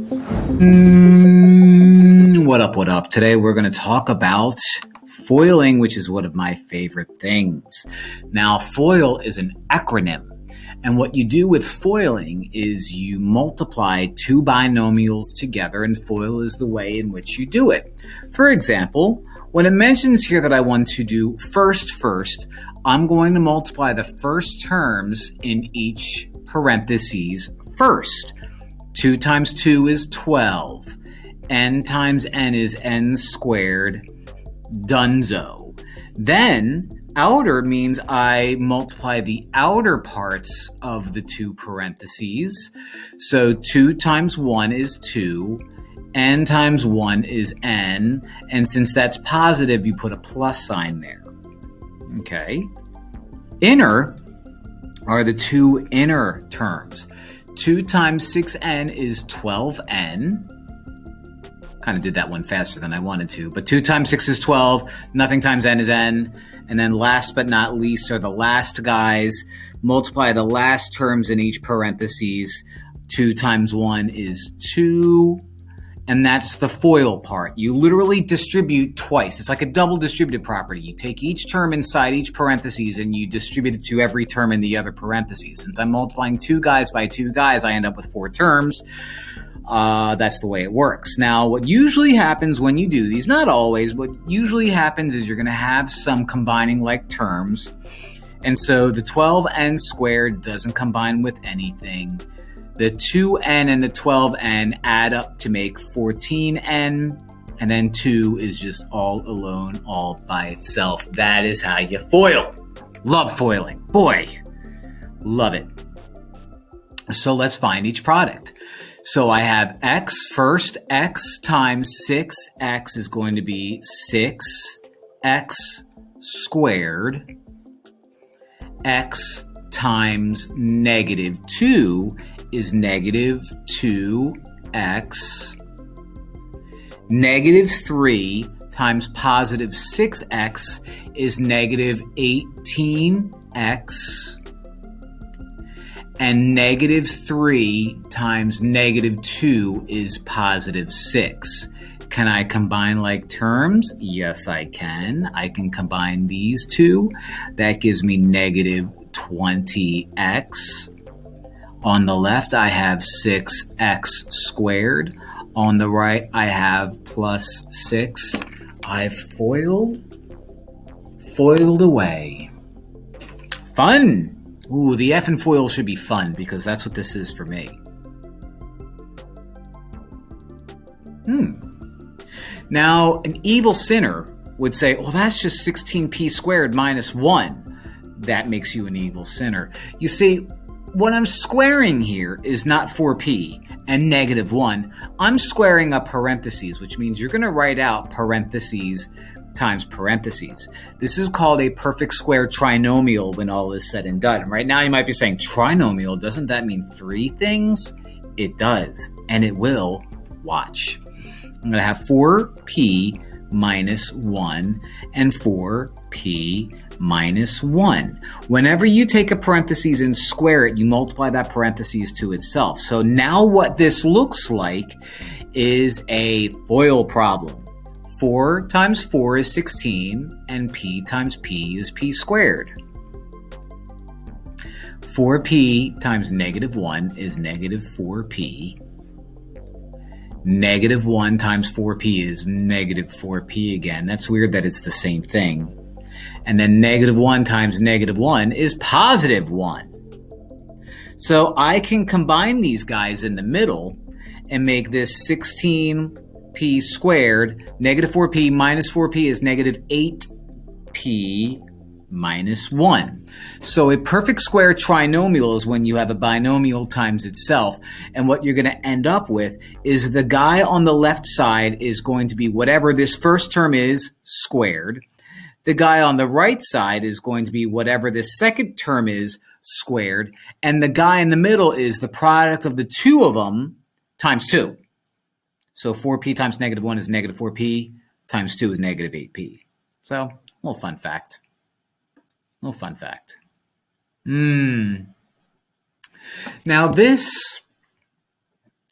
What up, what up? Today we're going to talk about foiling, which is one of my favorite things. Now, FOIL is an acronym. And what you do with foiling is you multiply two binomials together, and FOIL is the way in which you do it. For example, when it mentions here that I want to do first, I'm going to multiply the first terms in each parentheses first. 2 times 2 is 12. N times n is n squared. Dunzo. Then outer means I multiply the outer parts of the two parentheses. So 2 times 1 is 2. N times 1 is n. And since that's positive, you put a plus sign there. Okay. Inner are the two inner terms. 2 times 6n is 12n. Kind of did that one faster than I wanted to. But 2 times 6 is 12. Nothing times n is n. And then last but not least are the last guys. Multiply the last terms in each parentheses. 2 times 1 is 2. And that's the FOIL part. You literally distribute twice. It's like a double distributed property. You take each term inside each parentheses and you distribute it to every term in the other parentheses. Since I'm multiplying 2 guys by 2 guys, I end up with 4 terms. That's the way it works. Now, what usually happens when you do these, not always, what usually happens is you're going to have some combining like terms. And so the 12n squared doesn't combine with anything. The 2n and the 12n add up to make 14n, and then 2 is just all alone, all by itself. That is how you FOIL. Love foiling. Boy, love it. So let's find each product. So I have x first. X times 6x is going to be 6x squared. X times negative 2 is negative 2x. Negative 3 times positive 6x is negative 18x. And negative 3 times negative 2 is positive 6. Can I combine like terms? Yes, I can. I can combine these two. That gives me negative 20x. On the left, I have 6x squared. On the right, I have plus 6. I've foiled away. Fun! Ooh, the F in FOIL should be fun because that's what this is for me. Now, an evil sinner would say, well, that's just 16p squared minus 1. That makes you an evil sinner. You see, what I'm squaring here is not 4p and negative 1. I'm squaring up parentheses, which means you're going to write out parentheses times parentheses. This is called a perfect square trinomial when all is said and done. Right now you might be saying, trinomial, doesn't that mean 3 things? It does, and it will. Watch. I'm going to have 4p minus 1 and 4p minus 1. Whenever you take a parentheses and square it, you multiply that parentheses to itself. So now what this looks like is a FOIL problem. 4 times 4 is 16, and p times p is p squared. 4p times negative 1 is negative 4p. Negative 1 times 4p is negative 4p again. That's weird that it's the same thing. And then negative 1 times negative 1 is positive 1. So I can combine these guys in the middle and make this 16p squared. Negative 4p minus 4p is negative 8p minus 1. So a perfect square trinomial is when you have a binomial times itself. And what you're going to end up with is the guy on the left side is going to be whatever this first term is squared. The guy on the right side is going to be whatever this second term is squared. And the guy in the middle is the product of the two of them times 2. So 4p times negative 1 is negative 4p times 2 is negative 8p. So, a little fun fact. Now this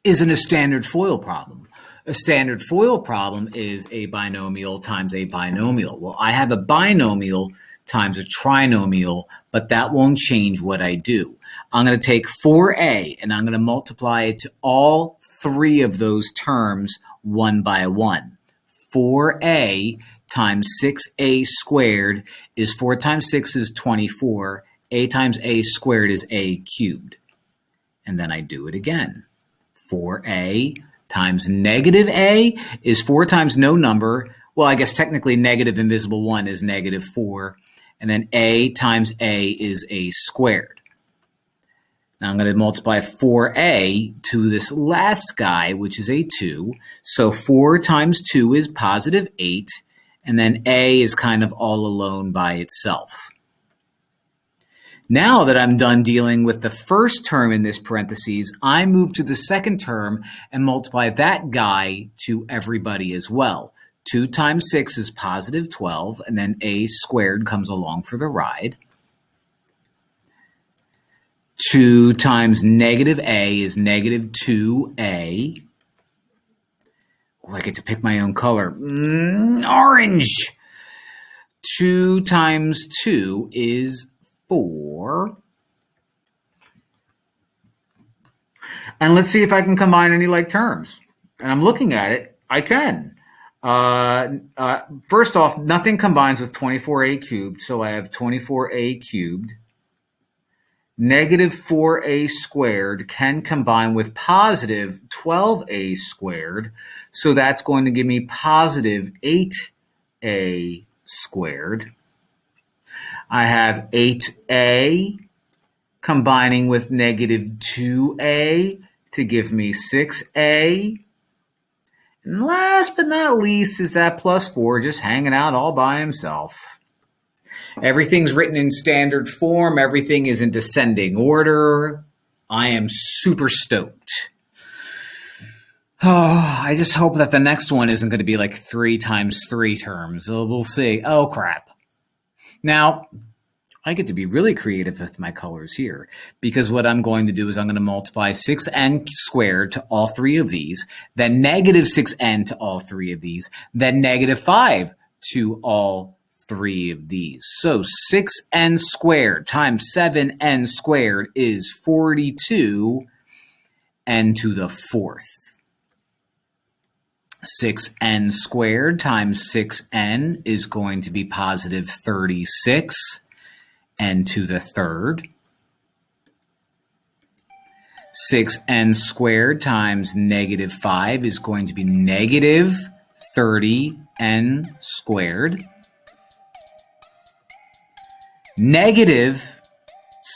isn't a standard FOIL problem. A standard FOIL problem is a binomial times a binomial. Well, I have a binomial times a trinomial, but that won't change what I do. I'm going to take 4a and I'm going to multiply it to all three of those terms one by one. 4a times 6a squared is 4 times 6 is 24. A times a squared is a cubed. And then I do it again. 4a times negative a is 4 times no number. Well, I guess technically negative invisible 1 is negative 4. And then a times a is a squared. Now I'm going to multiply 4a to this last guy, which is a 2. So 4 times 2 is positive 8. And then a is kind of all alone by itself. Now that I'm done dealing with the first term in this parentheses, I move to the second term and multiply that guy to everybody as well. 2 times 6 is positive 12, and then a squared comes along for the ride. 2 times negative a is negative 2a. Oh, I get to pick my own color. Orange! 2 times 2 is 4. And let's see if I can combine any like terms. And I'm looking at it. I can. First off, nothing combines with 24a cubed, so I have 24a cubed. Negative 4a squared can combine with positive 12a squared, so that's going to give me positive 8a squared. I have 8a combining with negative 2a to give me 6a. And last but not least is that plus 4 just hanging out all by himself. Everything's written in standard form. Everything is in descending order. I am super stoked. Oh, I just hope that the next one isn't going to be like 3 times 3 terms. We'll see. Oh, crap. Now, I get to be really creative with my colors here, because what I'm going to do is I'm going to multiply 6n squared to all three of these, then negative 6n to all three of these, then negative 5 to all three of these. So 6n squared times 7n squared is 42 n to the fourth. 6n squared times 6n is going to be positive 36 n to the third. 6n squared times negative 5 is going to be negative 30n squared. Negative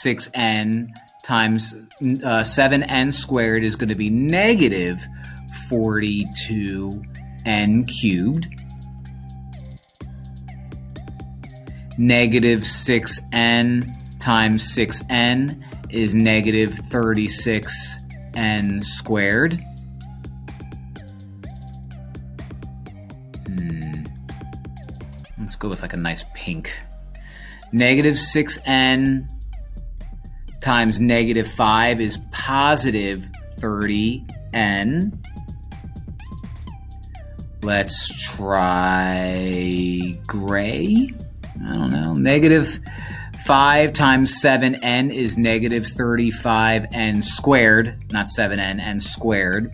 6n times 7n squared is going to be negative 42n cubed. Negative 6n times 6n is negative 36n squared. Let's go with like a nice pink. Negative 6n times negative 5 is positive 30n. Let's try gray. I don't know. Negative 5 times 7n is negative 35n squared. Not 7n, n squared.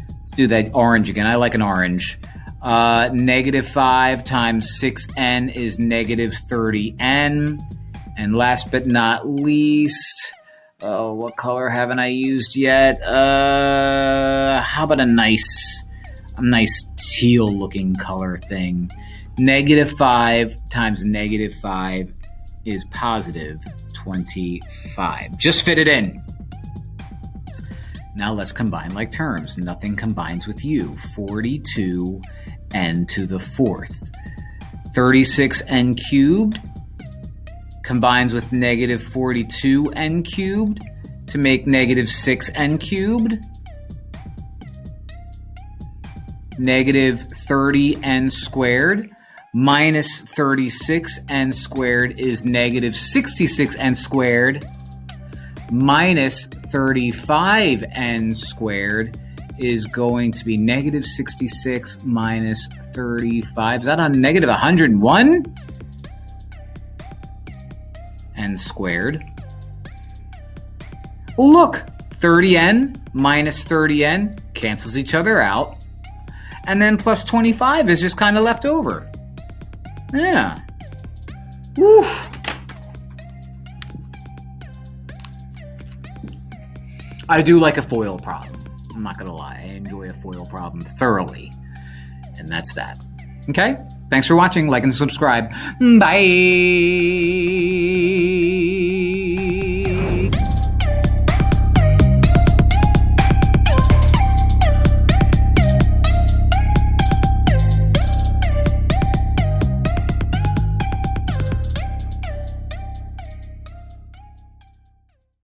Let's do that orange again. I like an orange. Negative 5 times 6n is negative 30n. And last but not least, what color haven't I used yet? How about a nice teal looking color thing? Negative 5 times negative 5 is positive 25. Just fit it in. Now let's combine like terms. Nothing combines with you. 42 n to the fourth. 36n cubed combines with negative 42n cubed to make negative 6n cubed. Negative 30n squared minus 36n squared is negative 66n squared. minus 35n squared is going to be negative 66 minus 35. Is that on negative 101? N squared. Oh, look, 30n minus 30n cancels each other out. And then plus 25 is just kind of left over. Yeah. Woof. I do like a FOIL problem. I'm not going to lie. I enjoy a FOIL problem thoroughly. And that's that. Okay? Thanks for watching. Like and subscribe. Bye.